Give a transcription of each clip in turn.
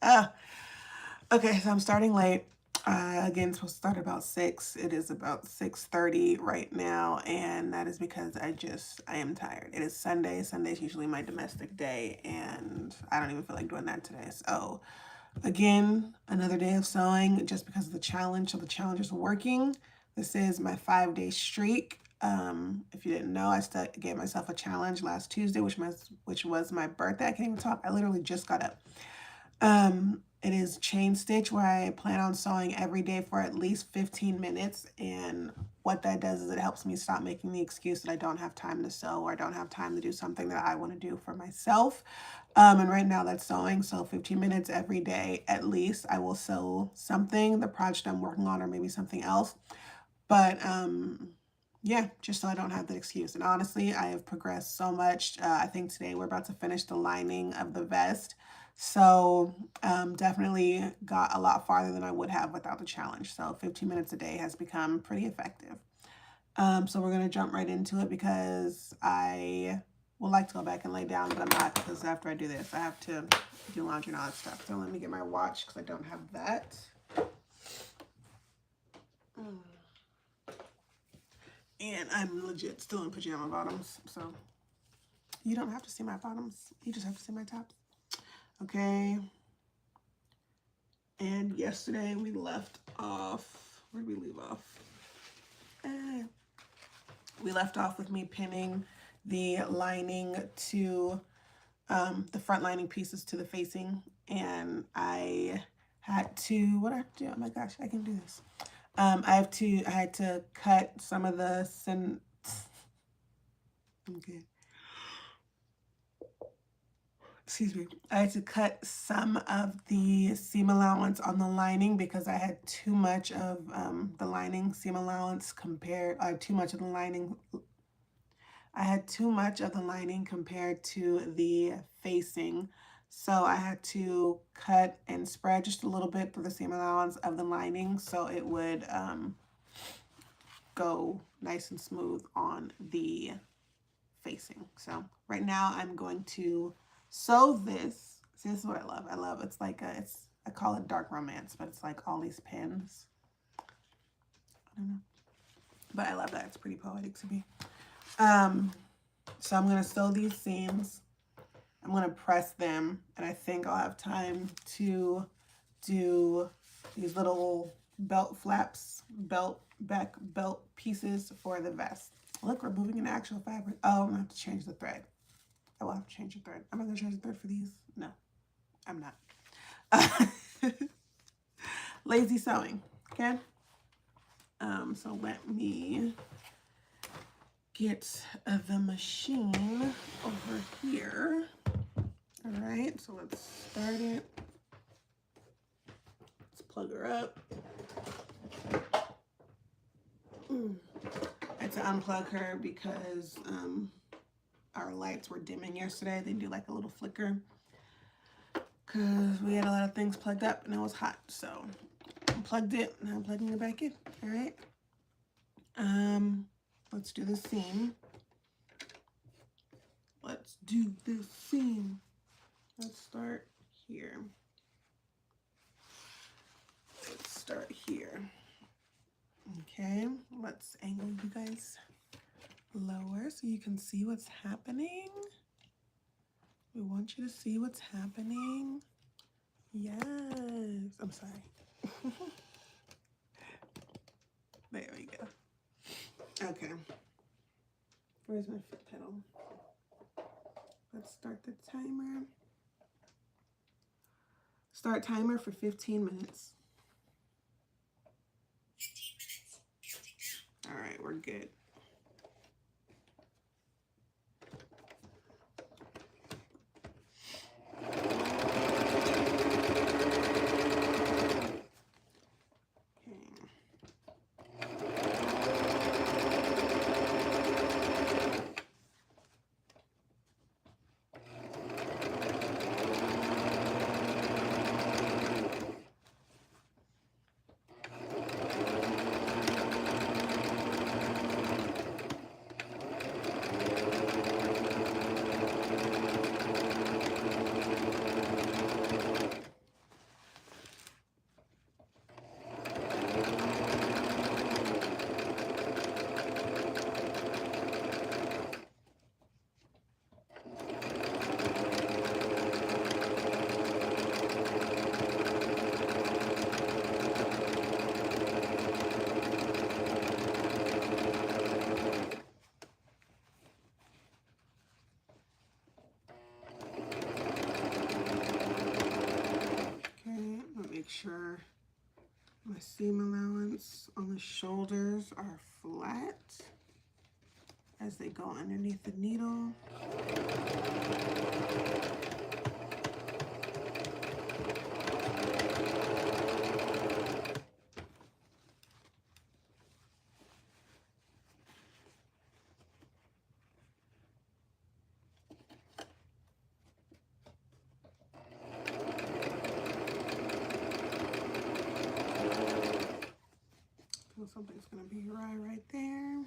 Ah, okay, so I'm starting late. Again, supposed to start about 6. It is about 6:30 right now, and that is because I am tired. It is Sunday. Sunday's usually my domestic day, and I don't even feel like doing that today. So, again, another day of sewing just because of the challenge. So the challenge is working. This is my 5-day streak. If you didn't know, gave myself a challenge last Tuesday, which was my birthday. I can't even talk. I literally just got up. It is Chainstitch, where I plan on sewing every day for at least 15 minutes. And what that does is it helps me stop making the excuse that I don't have time to sew or I don't have time to do something that I want to do for myself. And right now that's sewing. So 15 minutes every day at least. I will sew something, the project I'm working on, or maybe something else. But yeah, just so I don't have that excuse. And honestly, I have progressed so much. I think today we're about to finish the lining of the vest. So definitely got a lot farther than I would have without the challenge. So 15 minutes a day has become pretty effective. So we're going to jump right into it because I would like to go back and lay down, but I'm not, because after I do this, I have to do laundry and all that stuff. So let me get my watch because I don't have that. And I'm legit still in pajama bottoms, so you don't have to see my bottoms. You just have to see my tops. Okay. And yesterday we left off. Where did we leave off? We left off with me pinning the lining to the front lining pieces to the facing, and I had to, what did I do? Oh my gosh, I can do this. I had to cut some of the okay. Excuse me. I had to cut some of the seam allowance on the lining because I had too much of the lining seam allowance compared, too much of the lining. I had too much of the lining compared to the facing. So I had to cut and spread just a little bit through the seam allowance of the lining so it would go nice and smooth on the facing. So right now I'm going to sew this. See, this is what I love. It's like I call it dark romance, but it's like all these pins. I don't know. But I love that. It's pretty poetic to me. So I'm gonna sew these seams. I'm gonna press them, and I think I'll have time to do these little belt flaps, back belt pieces for the vest. Look, we're moving an actual fabric. Oh, I'm gonna have to change the thread. I will have to change the thread. Am I gonna change the thread for these? No, I'm not. Lazy sewing, okay? So let me get the machine over here. All right, so let's start it. Let's plug her up. I had to unplug her because our lights were dimming yesterday. They do like a little flicker because we had a lot of things plugged up and it was hot. So unplugged it, and I'm plugging it back in. All right. Let's do the seam. Let's do the seam. Let's start here. Let's start here. Okay, let's angle you guys lower so you can see what's happening. We want you to see what's happening. Yes, I'm sorry. There we go. Okay, where's my foot pedal? Let's start the timer. Start timer for 15 minutes. 15 minutes. All right, we're good. make sure my seam allowance on the shoulders are flat as they go underneath the needle. So something's gonna be right there.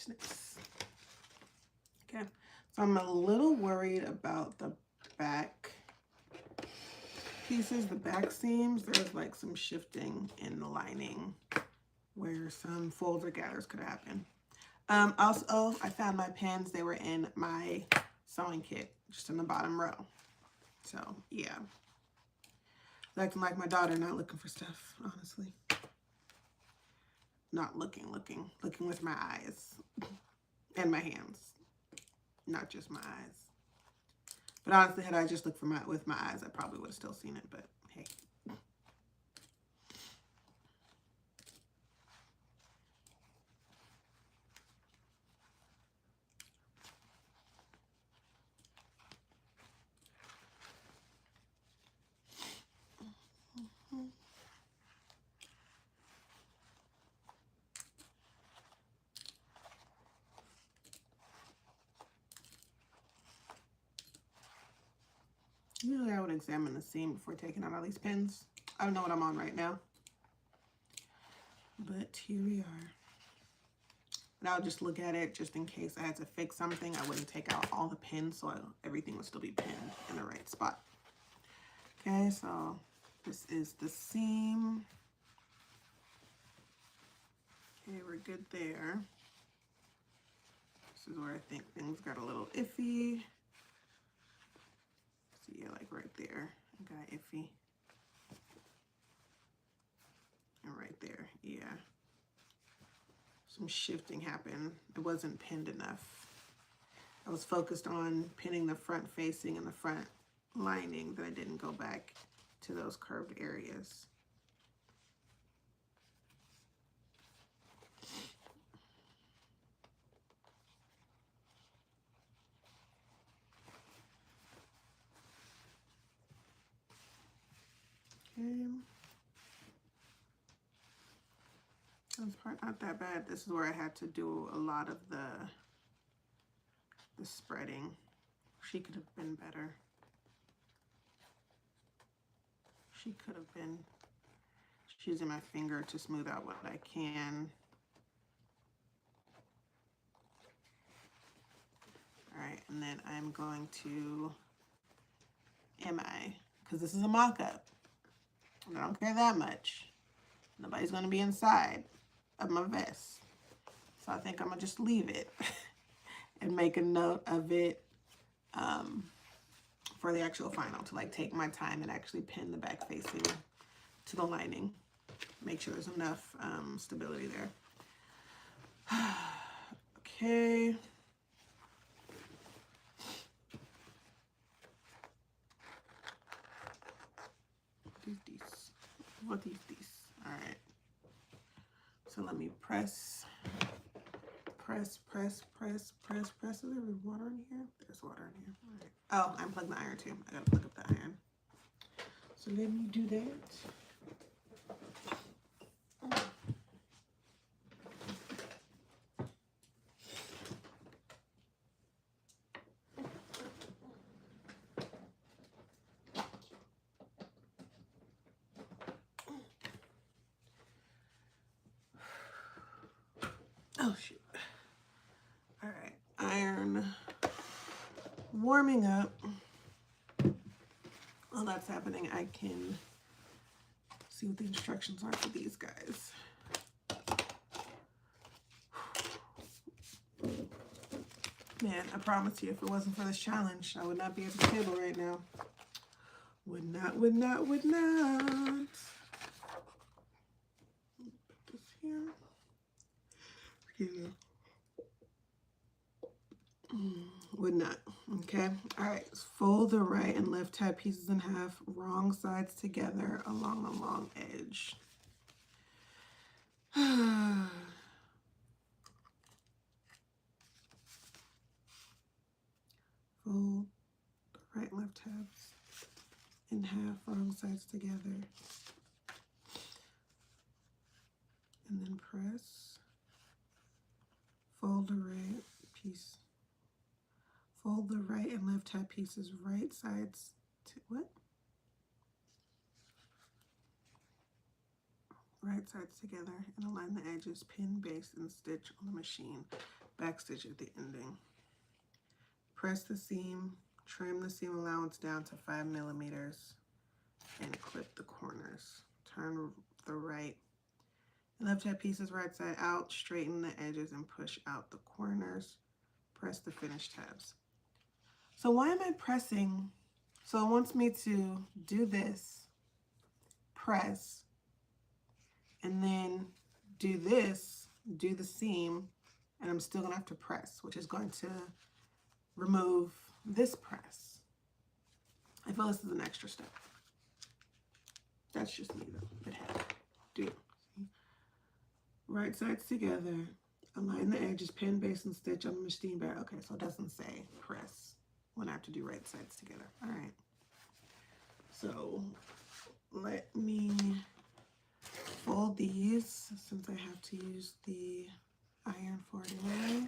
Nice. Okay, so I'm a little worried about the back pieces, the back seams. There's like some shifting in the lining where some folds or gathers could happen. Also, I found my pins. They were in my sewing kit, just in the bottom row. So yeah, acting like my daughter, not looking for stuff, honestly. Not looking with my eyes and my hands, not just my eyes. But honestly, had I just looked with my eyes, I probably would have still seen it, but hey. Usually I would examine the seam before taking out all these pins. I don't know what I'm on right now, but here we are. And I'll just look at it just in case I had to fix something. I wouldn't take out all the pins, so everything would still be pinned in the right spot. Okay, so this is the seam. Okay, we're good there. This is where I think things got a little iffy. See, yeah, like right there, I got iffy. And right there, yeah. Some shifting happened. It wasn't pinned enough. I was focused on pinning the front facing and the front lining that I didn't go back to those curved areas. Okay. This part not that bad. This is where I had to do a lot of the spreading. She could have been better. She could have been. She's using my finger to smooth out what I can. All right, and then I'm going to, because this is a mock-up. I don't care that much. Nobody's gonna be inside of my vest. So I think I'm gonna just leave it and make a note of it for the actual final, to like take my time and actually pin the back facing to the lining. Make sure there's enough stability there. Okay. What is this? All right. So let me press. Is there water in here? There's water in here. All right. Oh, I unplugged the iron too. I gotta plug up the iron. So let me do that. Oh shoot. All right, iron warming up. While that's happening, I can see what the instructions are for these guys. Man, I promise you, if it wasn't for this challenge, I would not be at the table right now. Would not. Put this here. Would not. Okay. All right. Fold the right and left tab pieces in half, wrong sides together along the long edge. Fold the right and left tabs in half, wrong sides together. And then press. Fold the right piece. Fold the right and left tab pieces right sides to what? Right sides together and align the edges, pin, base, and stitch on the machine. Back stitch at the ending. Press the seam, trim the seam allowance down to 5 millimeters, and clip the corners. Turn the right and left tab pieces right side out, straighten the edges, and push out the corners. Press the finished tabs. So why am I pressing? So it wants me to do this, press, and then do this, do the seam, and I'm still gonna have to press, which is going to remove this press. I feel this is an extra step. That's just me though, but hey, do it. Right sides together, align the edges, pin, base, and stitch on the machine bar. Okay, so it doesn't say press when I have to do right sides together. All right. So let me fold these since I have to use the iron for it anyway.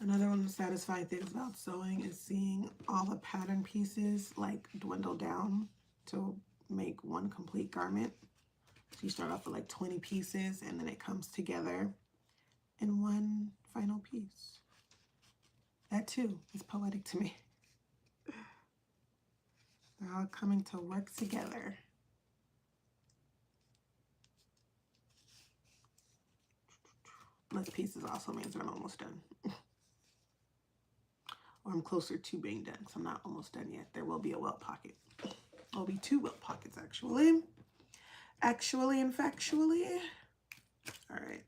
Another one of the satisfying things about sewing is seeing all the pattern pieces like dwindle down to make one complete garment. So you start off with like 20 pieces and then it comes together in one final piece. That too is poetic to me. all coming to work together. Less pieces also means that I'm almost done. Or I'm closer to being done, because I'm not almost done yet. There will be a welt pocket. There'll be 2 welt pockets, actually. Actually and factually. All right.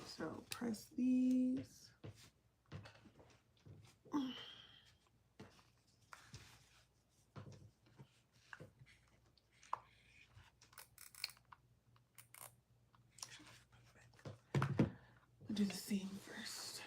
So press these. We'll do the seam first.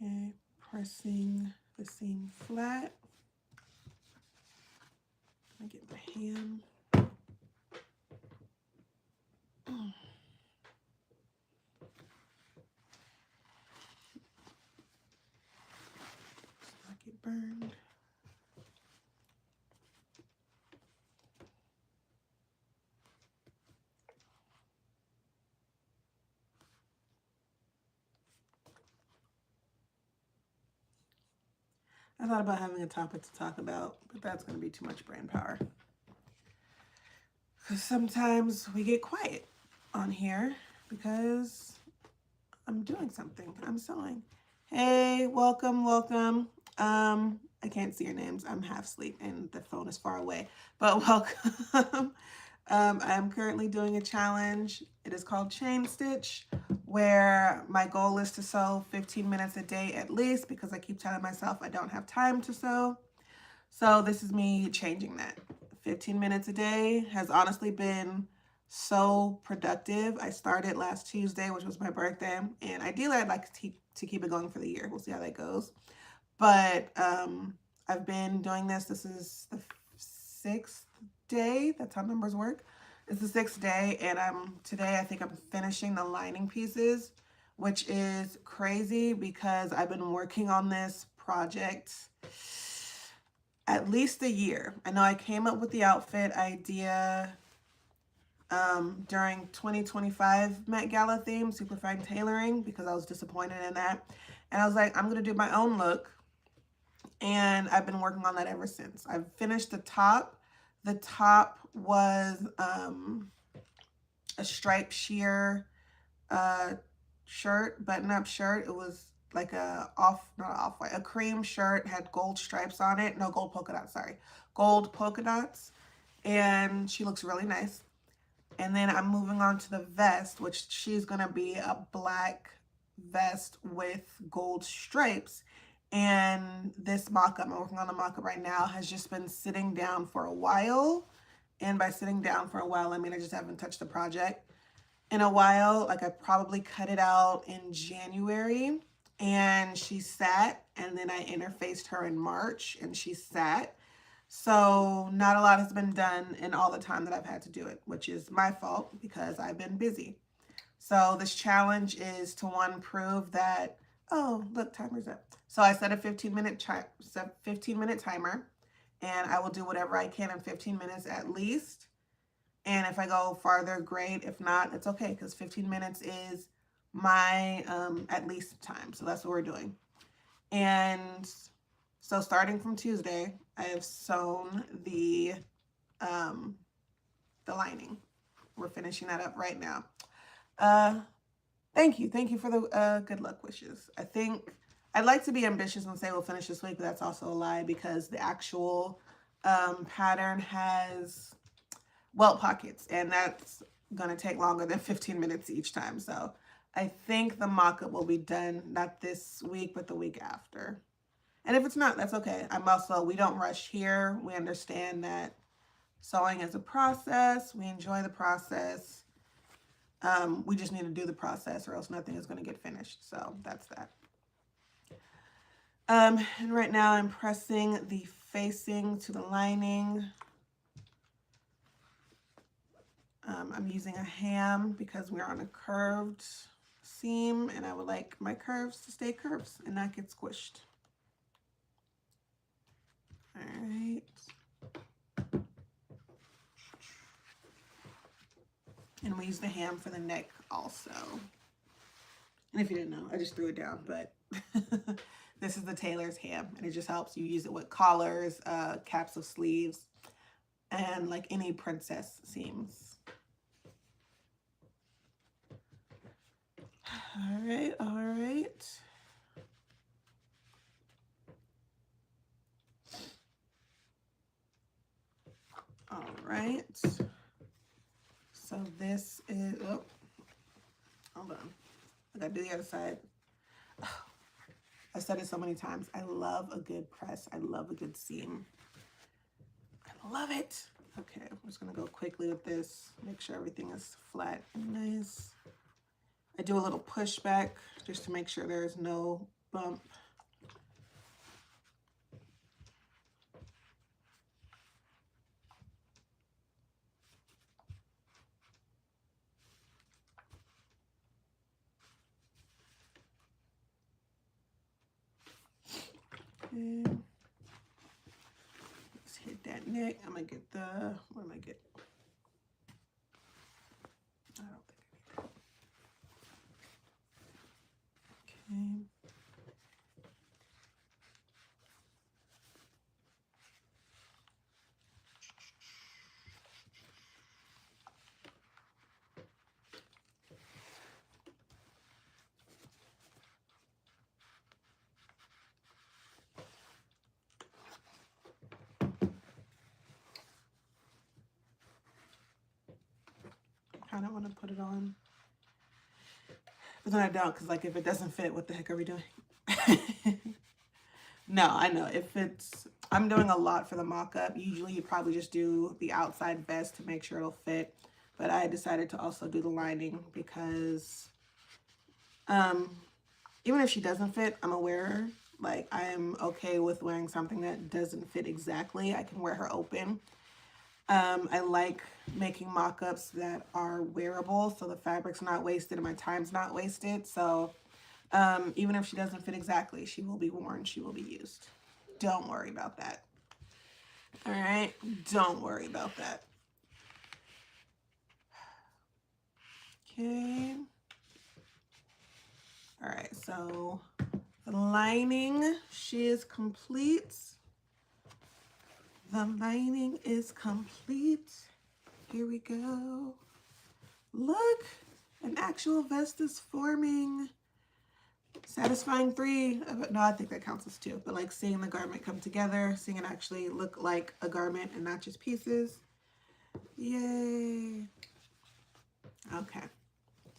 Okay, pressing the seam flat. I get my hand. Not get burned. I thought about having a topic to talk about, but that's going to be too much brain power. Because sometimes we get quiet on here because I'm doing something. I'm sewing. Hey, welcome, welcome. I can't see your names. I'm half asleep and the phone is far away, but welcome. I am currently doing a challenge. It is called Chainstitch, where my goal is to sew 15 minutes a day at least, because I keep telling myself I don't have time to sew. So this is me changing that. 15 minutes a day has honestly been so productive. I started last Tuesday, which was my birthday, and ideally I'd like to keep it going for the year. We'll see how that goes. But I've been doing this. This is the 6th day. That's how numbers work. It's the 6th day, and today I think I'm finishing the lining pieces, which is crazy because I've been working on this project at least a year. I know I came up with the outfit idea during 2025 Met Gala theme, Super Fine Tailoring, because I was disappointed in that. And I was like, I'm going to do my own look. And I've been working on that ever since. I've finished the top. The top was a striped sheer shirt, button-up shirt. It was like a a cream shirt, had gold stripes on it. No, gold polka dots, sorry. Gold polka dots. And she looks really nice. And then I'm moving on to the vest, which she's going to be a black vest with gold stripes. And this mock-up, I'm working on the mock-up right now, has just been sitting down for a while. And by sitting down for a while, I mean I just haven't touched the project in a while. Like I probably cut it out in January and she sat, and then I interfaced her in March and she sat. So not a lot has been done in all the time that I've had to do it, which is my fault because I've been busy. So this challenge is to, one, prove that, oh, look, timer's up. So I set a 15-minute timer, and I will do whatever I can in 15 minutes at least. And if I go farther, great. If not, it's okay, because 15 minutes is my at least time. So that's what we're doing. And so starting from Tuesday, I have sewn the lining. We're finishing that up right now. Thank you for the good luck wishes. I think I'd like to be ambitious and say we'll finish this week, but that's also a lie because the actual pattern has welt pockets, and that's gonna take longer than 15 minutes each time. So I think the mock-up will be done not this week, but the week after. And if it's not, that's okay. We don't rush here. We understand that sewing is a process. We enjoy the process. We just need to do the process or else nothing is going to get finished. So that's that. And right now I'm pressing the facing to the lining. I'm using a ham because we're on a curved seam and I would like my curves to stay curves and not get squished. All right. And we use the ham for the neck also. And if you didn't know, I just threw it down, but this is the tailor's ham, and it just helps. You use it with collars, caps of sleeves, and like any princess seams. All right, all right. All right. So this is, oh, hold on. I gotta do the other side. I said it so many times. I love a good press. I love a good seam. I love it. Okay, I'm just gonna go quickly with this. Make sure everything is flat and nice. I do a little pushback just to make sure there is no bump. Okay. Let's hit that neck. I'm gonna get the, what am I getting? I don't think I need that. Okay. I kind of want to put it on, but then I don't, because like if it doesn't fit, what the heck are we doing? No, I know if it's, I'm doing a lot for the mock-up. Usually you probably just do the outside vest to make sure it'll fit, but I decided to also do the lining because even if she doesn't fit, I'm a wearer. Like, I am okay with wearing something that doesn't fit exactly. I can wear her open. I like making mock-ups that are wearable, so the fabric's not wasted and my time's not wasted. So even if she doesn't fit exactly, she will be worn, she will be used. Don't worry about that. All right, don't worry about that. Okay. All right, so the lining, she is complete. The lining is complete. Here we go. Look, an actual vest is forming. Satisfying 3. No, I think that counts as 2. But like seeing the garment come together, seeing it actually look like a garment and not just pieces. Yay. Okay.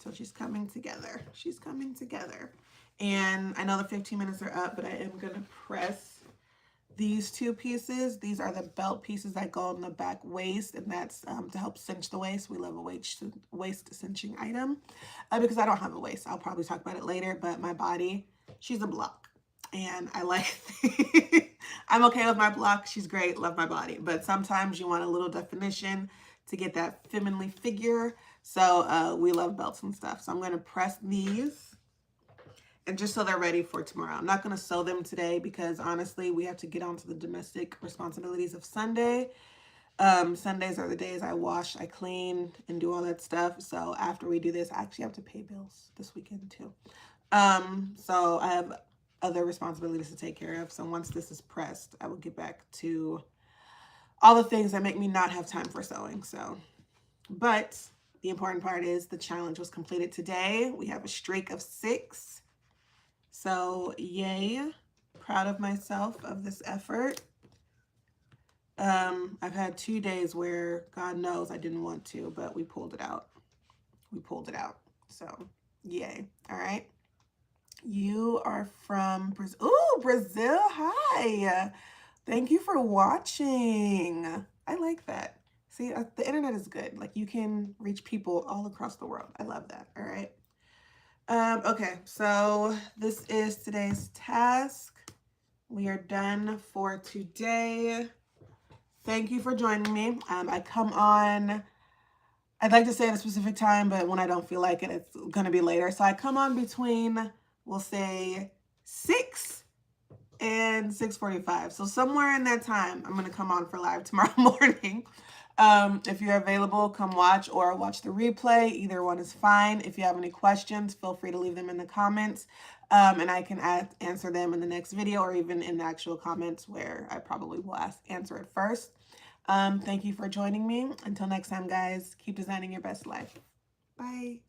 So she's coming together. She's coming together. And I know the 15 minutes are up, but I am going to press these 2 pieces. These are the belt pieces that go on the back waist, and that's to help cinch the waist. We love a waist cinching item because I don't have a waist. I'll probably talk about it later, but my body, she's a block, and I like I'm okay with my block. She's great. Love my body, but sometimes you want a little definition to get that femininely figure. So we love belts and stuff. So I'm going to press these. And just so they're ready for tomorrow. I'm not going to sew them today because honestly, we have to get on to the domestic responsibilities of Sunday. Sundays are the days I wash, I clean, and do all that stuff. So after we do this, I actually have to pay bills this weekend too. So I have other responsibilities to take care of. So once this is pressed, I will get back to all the things that make me not have time for sewing. So, but the important part is the challenge was completed today. We have a streak of 6. So yay, proud of myself of this effort. I've had 2 days where God knows I didn't want to, but we pulled it out. We pulled it out. So yay. All right. You are from Brazil. Ooh, Brazil. Hi. Thank you for watching. I like that. See, the internet is good. Like you can reach people all across the world. I love that. All right. Okay, so this is today's task. We are done for today. Thank you for joining me. I come on I'd like to say at a specific time, but when I don't feel like it, it's going to be later. So I come on between, we'll say 6 and 6:45. So somewhere in that time, I'm going to come on for live tomorrow morning. If you're available, come watch or watch the replay. Either one is fine. If you have any questions, feel free to leave them in the comments. And I can answer them in the next video or even in the actual comments where I probably will answer it first. Thank you for joining me. Until next time, guys, keep designing your best life. Bye.